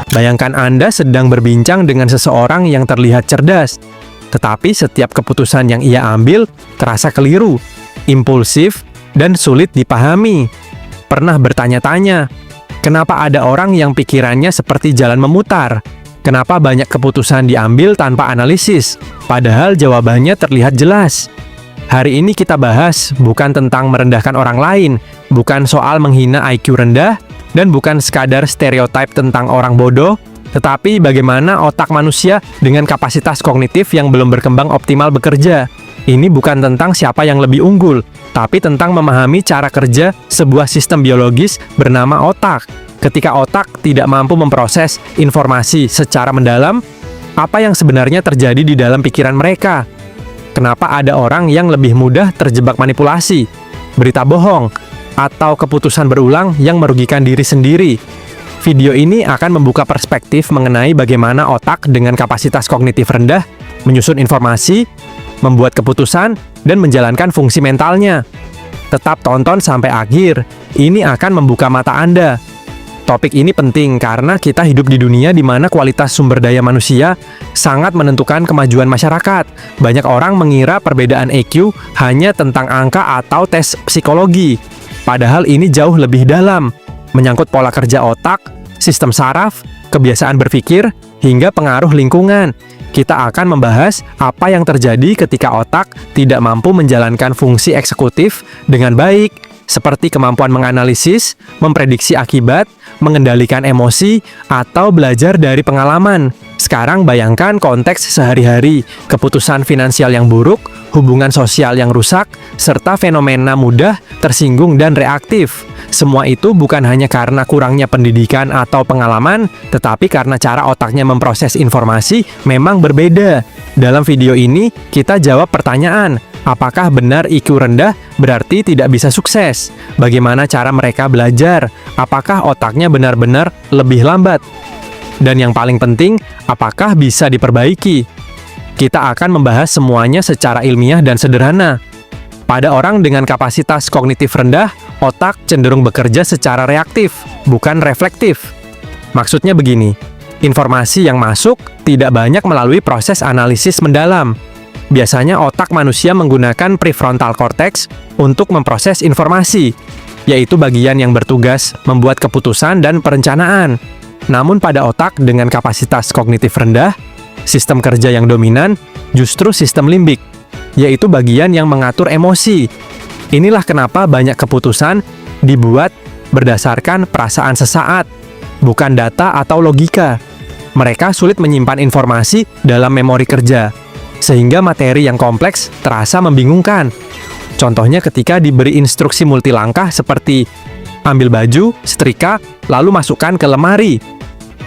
Bayangkan Anda sedang berbincang dengan seseorang yang terlihat cerdas, tetapi setiap keputusan yang ia ambil terasa keliru, impulsif, dan sulit dipahami. Pernah bertanya-tanya, kenapa ada orang yang pikirannya seperti jalan memutar? Kenapa banyak keputusan diambil tanpa analisis, padahal jawabannya terlihat jelas? Hari ini kita bahas bukan tentang merendahkan orang lain, bukan soal menghina IQ rendah, dan bukan sekadar stereotip tentang orang bodoh, tetapi bagaimana otak manusia dengan kapasitas kognitif yang belum berkembang optimal bekerja. Ini bukan tentang siapa yang lebih unggul, tapi tentang memahami cara kerja sebuah sistem biologis bernama otak. Ketika otak tidak mampu memproses informasi secara mendalam, apa yang sebenarnya terjadi di dalam pikiran mereka? Kenapa ada orang yang lebih mudah terjebak manipulasi, berita bohong, atau keputusan berulang yang merugikan diri sendiri? Video ini akan membuka perspektif mengenai bagaimana otak dengan kapasitas kognitif rendah menyusun informasi, membuat keputusan, dan menjalankan fungsi mentalnya. Tetap tonton sampai akhir, ini akan membuka mata Anda. Topik ini penting karena kita hidup di dunia di mana kualitas sumber daya manusia sangat menentukan kemajuan masyarakat. Banyak orang mengira perbedaan EQ hanya tentang angka atau tes psikologi. Padahal ini jauh lebih dalam, menyangkut pola kerja otak, sistem saraf, kebiasaan berpikir, hingga pengaruh lingkungan. Kita akan membahas apa yang terjadi ketika otak tidak mampu menjalankan fungsi eksekutif dengan baik, seperti kemampuan menganalisis, memprediksi akibat, mengendalikan emosi, atau belajar dari pengalaman. Sekarang bayangkan konteks sehari-hari, keputusan finansial yang buruk, hubungan sosial yang rusak, serta fenomena mudah tersinggung dan reaktif. Semua itu bukan hanya karena kurangnya pendidikan atau pengalaman, tetapi karena cara otaknya memproses informasi memang berbeda. Dalam video ini, kita jawab pertanyaan, apakah benar IQ rendah berarti tidak bisa sukses? Bagaimana cara mereka belajar? Apakah otaknya benar-benar lebih lambat? Dan yang paling penting, apakah bisa diperbaiki? Kita akan membahas semuanya secara ilmiah dan sederhana. Pada orang dengan kapasitas kognitif rendah, otak cenderung bekerja secara reaktif, bukan reflektif. Maksudnya begini, informasi yang masuk tidak banyak melalui proses analisis mendalam. Biasanya otak manusia menggunakan prefrontal cortex untuk memproses informasi, yaitu bagian yang bertugas membuat keputusan dan perencanaan. Namun pada otak dengan kapasitas kognitif rendah, sistem kerja yang dominan justru sistem limbik, yaitu bagian yang mengatur emosi. Inilah kenapa banyak keputusan dibuat berdasarkan perasaan sesaat, bukan data atau logika. Mereka sulit menyimpan informasi dalam memori kerja, sehingga materi yang kompleks terasa membingungkan. Contohnya ketika diberi instruksi multilangkah seperti ambil baju, setrika, lalu masukkan ke lemari.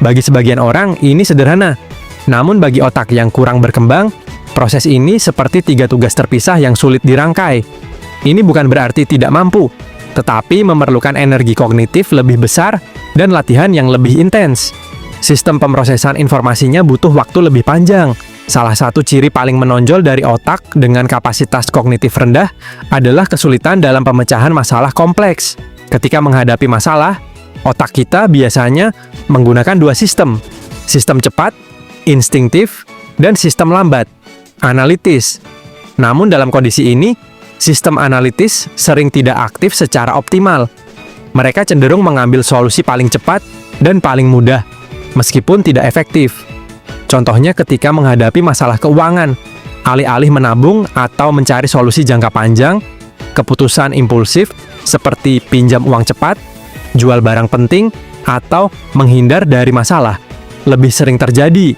Bagi sebagian orang ini sederhana, namun bagi otak yang kurang berkembang, proses ini seperti 3 tugas terpisah yang sulit dirangkai. Ini bukan berarti tidak mampu, tetapi memerlukan energi kognitif lebih besar dan latihan yang lebih intens. Sistem pemrosesan informasinya butuh waktu lebih panjang. Salah satu ciri paling menonjol dari otak dengan kapasitas kognitif rendah adalah kesulitan dalam pemecahan masalah kompleks. Ketika menghadapi masalah, otak kita biasanya menggunakan 2 sistem. Sistem cepat, instingtif, dan sistem lambat, analitis. Namun dalam kondisi ini, sistem analitis sering tidak aktif secara optimal. Mereka cenderung mengambil solusi paling cepat dan paling mudah, meskipun tidak efektif. Contohnya ketika menghadapi masalah keuangan, alih-alih menabung atau mencari solusi jangka panjang, keputusan impulsif seperti pinjam uang cepat, jual barang penting, atau menghindar dari masalah lebih sering terjadi.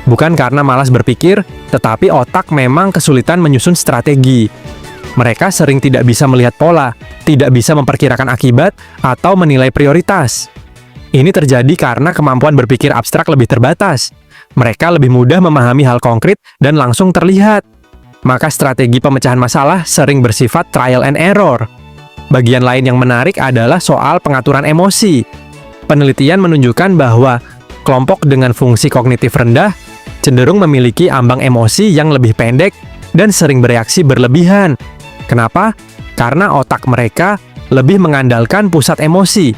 Bukan karena malas berpikir, tetapi otak memang kesulitan menyusun strategi. Mereka sering tidak bisa melihat pola, tidak bisa memperkirakan akibat, atau menilai prioritas. Ini terjadi karena kemampuan berpikir abstrak lebih terbatas. Mereka lebih mudah memahami hal konkret dan langsung terlihat. Maka strategi pemecahan masalah sering bersifat trial and error. Bagian lain yang menarik adalah soal pengaturan emosi. Penelitian menunjukkan bahwa kelompok dengan fungsi kognitif rendah cenderung memiliki ambang emosi yang lebih pendek dan sering bereaksi berlebihan. Kenapa? Karena otak mereka lebih mengandalkan pusat emosi,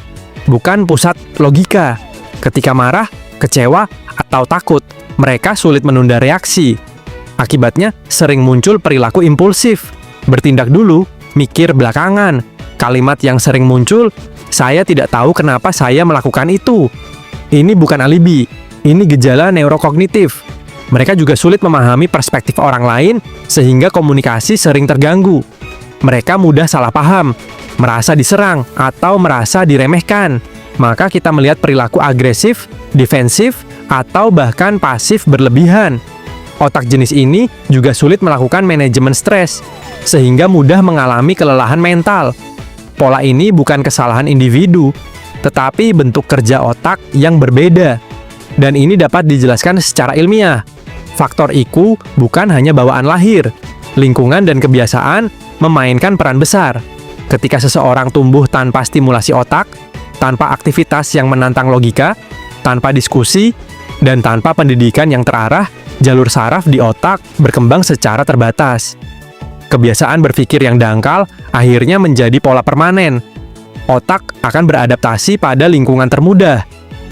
bukan pusat logika. Ketika marah, kecewa, atau takut, mereka sulit menunda reaksi. Akibatnya, sering muncul perilaku impulsif. Bertindak dulu, mikir belakangan. Kalimat yang sering muncul, "Saya tidak tahu kenapa saya melakukan itu." Ini bukan alibi, ini gejala neurokognitif. Mereka juga sulit memahami perspektif orang lain, sehingga komunikasi sering terganggu. Mereka mudah salah paham, merasa diserang, atau merasa diremehkan. Maka kita melihat perilaku agresif, defensif, atau bahkan pasif berlebihan. Otak jenis ini juga sulit melakukan manajemen stres, sehingga mudah mengalami kelelahan mental. Pola ini bukan kesalahan individu, tetapi bentuk kerja otak yang berbeda. Dan ini dapat dijelaskan secara ilmiah. Faktor IQ bukan hanya bawaan lahir. Lingkungan dan kebiasaan memainkan peran besar. Ketika seseorang tumbuh tanpa stimulasi otak, tanpa aktivitas yang menantang logika, tanpa diskusi, dan tanpa pendidikan yang terarah, jalur saraf di otak berkembang secara terbatas. Kebiasaan berpikir yang dangkal akhirnya menjadi pola permanen. Otak akan beradaptasi pada lingkungan termudah.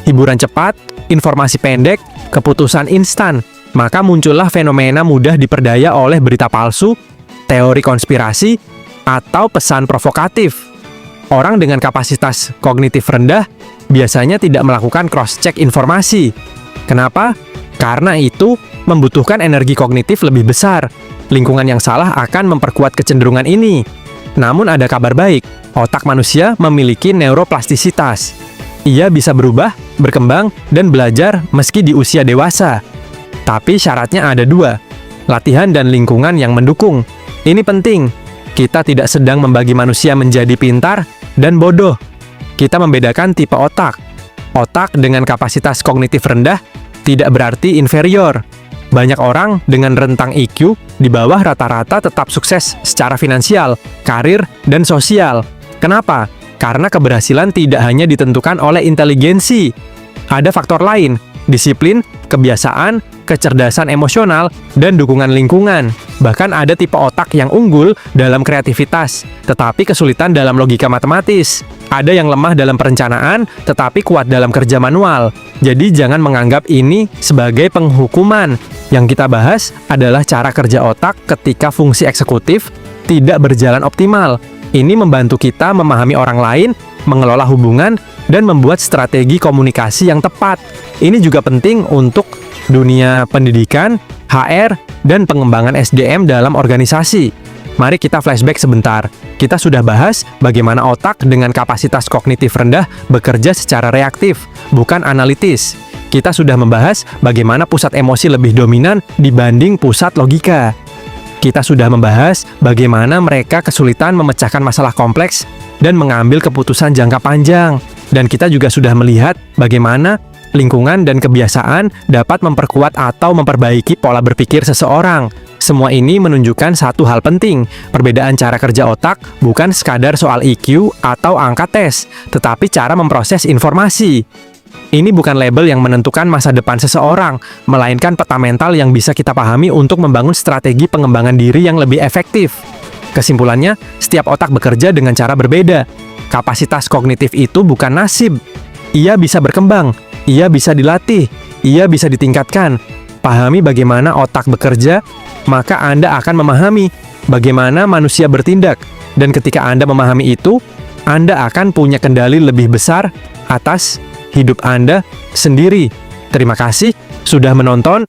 Hiburan cepat, informasi pendek, keputusan instan. Maka muncullah fenomena mudah diperdaya oleh berita palsu, teori konspirasi, atau pesan provokatif. Orang dengan kapasitas kognitif rendah biasanya tidak melakukan cross-check informasi. Kenapa? Karena itu membutuhkan energi kognitif lebih besar. Lingkungan yang salah akan memperkuat kecenderungan ini. Namun ada kabar baik, otak manusia memiliki neuroplastisitas. Ia bisa berubah, berkembang, dan belajar meski di usia dewasa. Tapi syaratnya ada dua, latihan dan lingkungan yang mendukung. Ini penting. Kita tidak sedang membagi manusia menjadi pintar dan bodoh. Kita membedakan tipe otak. Otak dengan kapasitas kognitif rendah tidak berarti inferior. Banyak orang dengan rentang IQ di bawah rata-rata tetap sukses secara finansial, karir, dan sosial. Kenapa? Karena keberhasilan tidak hanya ditentukan oleh inteligensi. Ada faktor lain, disiplin, kebiasaan, kecerdasan emosional, dan dukungan lingkungan. Bahkan ada tipe otak yang unggul dalam kreativitas, tetapi kesulitan dalam logika matematis. Ada yang lemah dalam perencanaan, tetapi kuat dalam kerja manual. Jadi jangan menganggap ini sebagai penghukuman. Yang kita bahas adalah cara kerja otak ketika fungsi eksekutif tidak berjalan optimal. Ini membantu kita memahami orang lain, mengelola hubungan, dan membuat strategi komunikasi yang tepat. Ini juga penting untuk dunia pendidikan, HR, dan pengembangan SDM dalam organisasi. Mari kita flashback sebentar. Kita sudah bahas bagaimana otak dengan kapasitas kognitif rendah bekerja secara reaktif, bukan analitis. Kita sudah membahas bagaimana pusat emosi lebih dominan dibanding pusat logika. Kita sudah membahas bagaimana mereka kesulitan memecahkan masalah kompleks dan mengambil keputusan jangka panjang. Dan kita juga sudah melihat bagaimana lingkungan dan kebiasaan dapat memperkuat atau memperbaiki pola berpikir seseorang. Semua ini menunjukkan satu hal penting, perbedaan cara kerja otak bukan sekadar soal IQ atau angka tes, tetapi cara memproses informasi. Ini bukan label yang menentukan masa depan seseorang, melainkan peta mental yang bisa kita pahami untuk membangun strategi pengembangan diri yang lebih efektif. Kesimpulannya, setiap otak bekerja dengan cara berbeda. Kapasitas kognitif itu bukan nasib. Ia bisa berkembang, ia bisa dilatih, ia bisa ditingkatkan. Pahami bagaimana otak bekerja, maka Anda akan memahami bagaimana manusia bertindak. Dan ketika Anda memahami itu, Anda akan punya kendali lebih besar atas hidup Anda sendiri. Terima kasih sudah menonton.